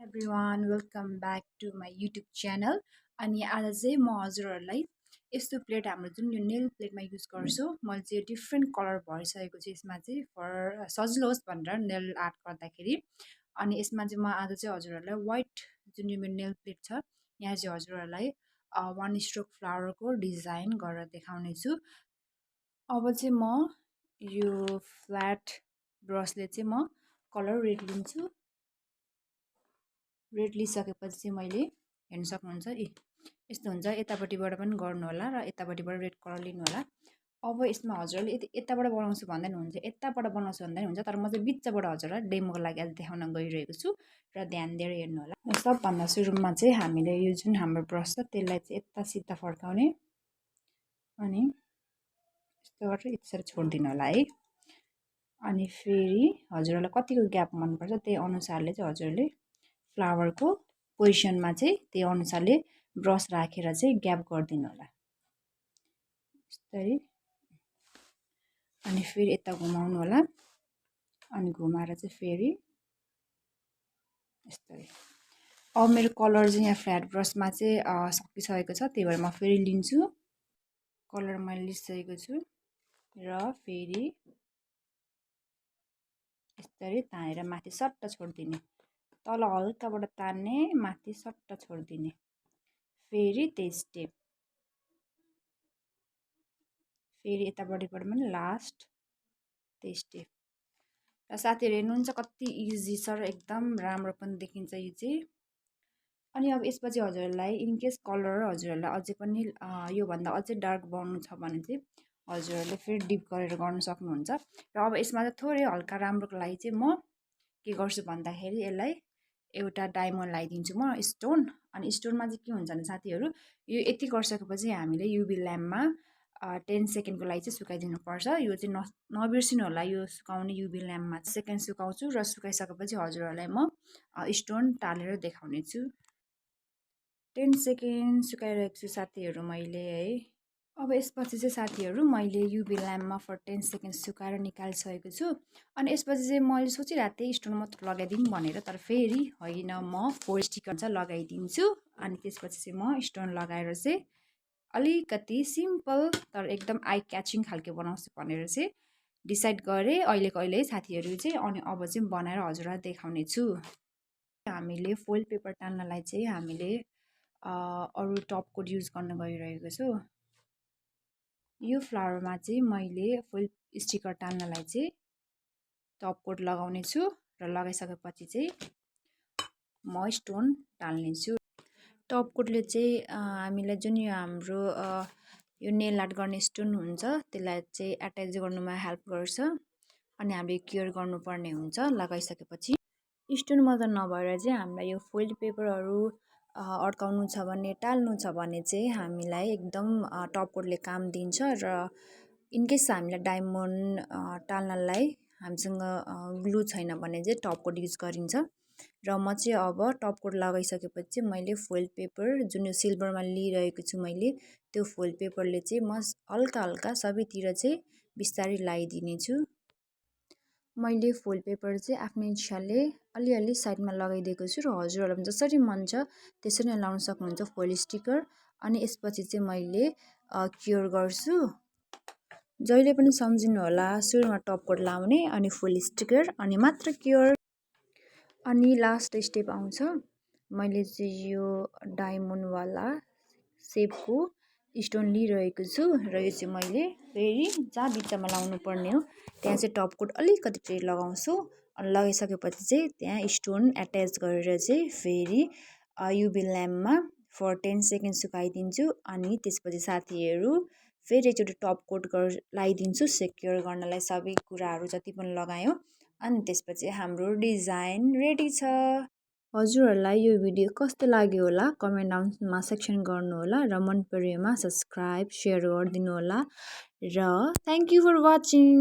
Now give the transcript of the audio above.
Everyone welcome back to my YouTube channel. अनि आज चाहिँ म हजुरहरूलाई यस्तो प्लेट हाम्रो जुन यो नेल प्लेटमा युज गर्छु मैले चाहिँ डिफ्रेन्ट कलर भरिसकेको छु यसमा चाहिँ फर सजिलो होस् भनेर नेल आर्ट गर्दाखेरि। अनि यसमा चाहिँ म आज चाहिँ हजुरहरूलाई वाइट जुन यो मेरो नेल प्लेट छ यहाँ चाहिँ हजुरहरूलाई वान स्ट्रोक फ्लावरको डिजाइन गरेर देखाउने छु। अब चाहिँ म यो फ्ल्याट ब्रसले चाहिँ म कलर रेड लिन्छु। रेड लिइसकेपछि चाहिँ मैले हेर्न सक्नुहुन्छ यस्तो हुन्छ, यतापट्टिबाट पनि गर्नु होला र यतापट्टिबाट रेड कलर लिनु होला। अब यसमा हजुरहरूले यताबाट बनाउँछु भन्दैन हुन्छ, यताबाट बनाउँछु भन्दा हुन्छ, तर म चाहिँ बिचबाट हजुरलाई डेमोको लागि आज देखाउन गइरहेको छु र ध्यान दिएर हेर्नु होला। सबभन्दा सुरुमा चाहिँ हामीले यो जुन हाम्रो ब्रस छ त्यसलाई चाहिँ यता सिधा फर्काउने अनि यस्तो गरेर यसरी छोडिदिनु होला है। अनि फेरि हजुरहरूलाई कतिको ग्याप मनपर्छ त्यही अनुसारले चाहिँ हजुरहरूले फ्लावरको पोजिसनमा चाहिँ त्यही अनुसारले ब्रस राखेर चाहिँ ग्याप गरिदिनु होला यस्तरी। अनि फेरि यता घुमाउनु होला अनि घुमाएर चाहिँ फेरि यस्तरी। अब मेरो कलर चाहिँ यहाँ फ्ल्याट ब्रसमा चाहिँ सकिसकेको छ, त्यही भएर म फेरि लिन्छु। कलर मैले लिइसकेको छु र फेरि यस्तरी तानेर माथि सट्ट छोडिदिने, तल हल्काबाट तान्ने, माथि सट्ट छोडिदिने। फेरि त्यही स्टेप, फेरि यतापट्टिबाट पनि लास्ट त्यही स्टेप। र साथीहरू हेर्नुहुन्छ कति इजी छ र एकदम राम्रो पनि देखिन्छ यो चाहिँ। अनि अब यसपछि हजुरहरूलाई इनकेस कलर हजुरहरूलाई अझै पनि योभन्दा अझै डार्क बनाउनु छ भने चाहिँ हजुरहरूले फेरि डिप गरेर गर्नु सक्नुहुन्छ। र अब यसमा चाहिँ थोरै हल्का राम्रोको लागि चाहिँ म के गर्छु भन्दाखेरि यसलाई एउटा डायमन्ड लगाइदिन्छु म स्टोन। अनि स्टोनमा चाहिँ के हुन्छ भने साथीहरू यो यति गरिसकेपछि हामीले युभी ल्याम्पमा 10 सेकेन्डको लागि चाहिँ सुकाइदिनु पर्छ। यो चाहिँ नबिर्सिनु होला, यो सुकाउने युभी ल्याम्पमा सेकेन्ड सुकाउँछु र सुकाइसकेपछि हजुरहरूलाई म स्टोन टालेर देखाउने छु। 10 सेकेन्ड सुकाइरहेको छु साथीहरू मैले है। अब यसपछि चाहिँ साथीहरू मैले युभी ल्याम्पमा फर 10 सेकेन्ड सुकाएर निकालिसकेको छु। अनि यसपछि चाहिँ मैले सोचिरहेको थिएँ स्टोन मात्र लगाइदिउँ भनेर, तर फेरि होइन, म फोर स्टिकर चाहिँ लगाइदिन्छु। अनि त्यसपछि चाहिँ म स्टोन लगाएर चाहिँ अलिकति सिम्पल तर एकदम आई क्याचिङ खालको बनाउँछु भनेर चाहिँ डिसाइड गरेँ अहिले साथीहरू चाहिँ। अनि अब चाहिँ बनाएर हजुरलाई देखाउने छु। हामीले फोइल पेपर टान्नलाई चाहिँ हामीले अरू टप कोट युज गर्न गइरहेको छु। यो फ्लावरमा चाहिँ मैले फोइल स्टिकर टान्नलाई चाहिँ टप कोट लगाउने छु र लगाइसकेपछि चाहिँ म स्टोन टाल्नेछु। टप कोटले चाहिँ हामीलाई जुन यो हाम्रो यो नेल आर्ट गर्ने स्टोन हुन्छ त्यसलाई चाहिँ एट्याच गर्नुमा हेल्प गर्छ। अनि हामीले केयर गर्नुपर्ने हुन्छ लगाइसकेपछि। स्टोन मात्र नभएर चाहिँ हामीलाई यो फोइल पेपरहरू अड्काउनु छ भने, टाल्नु छ भने चाहिँ हामीलाई एकदम टप कोटले काम दिन्छ। र इनकेस हामीलाई डायमन्ड टाल्नलाई हामीसँग ग्लु छैन भने चाहिँ टप कोट युज गरिन्छ। र म चाहिँ अब टप कोट लगाइसकेपछि चाहिँ मैले फोइल पेपर जुन यो सिल्भरमा लिइरहेको छु मैले, त्यो फोइल पेपरले चाहिँ म हल्का हल्का सबैतिर चाहिँ बिस्तारै लगाइदिनेछु। मैले फोइल पेपर चाहिँ आफ्नो इच्छाले अलिअलि साइडमा लगाइदिएको छु र हजुरहरूलाई पनि जसरी मन छ त्यसरी नै लगाउन सक्नुहुन्छ फोइल स्टिकर। अनि यसपछि चाहिँ मैले क्योर गर्छु। जहिले पनि सम्झिनु होला सुरुमा टप कोट लाउने अनि फोइल स्टिकर अनि मात्र क्योर। अनि लास्ट स्टेप आउँछ, मैले चाहिँ यो डायमन्डवाला सेपको स्टोन लिइरहेको छु र यो चाहिँ मैले फेरि जहाँ बिचमा लाउनु पर्ने हो त्यहाँ चाहिँ टप कोट अलिकति चाहिँ लगाउँछु। अनि लगाइसकेपछि चाहिँ त्यहाँ स्टोन एट्याच गरेर चाहिँ फेरि युभी ल्याम्पमा फर 10 सेकेन्ड सुकाइदिन्छु। अनि त्यसपछि साथीहरू फेरि एकचोटि टप कोट लगाइदिन्छु सेक्योर गर्नलाई सबै कुराहरू जति पनि लगायो। अनि त्यसपछि हाम्रो डिजाइन रेडी छ। हजुरहरूलाई यो भिडियो कस्तो लाग्यो होला कमेन्टमा सेक्सन गर्नु होला र मन परेमा सब्सक्राइब सेयर गरिदिनु होला। र थ्याङ्क यू फर वाचिङ।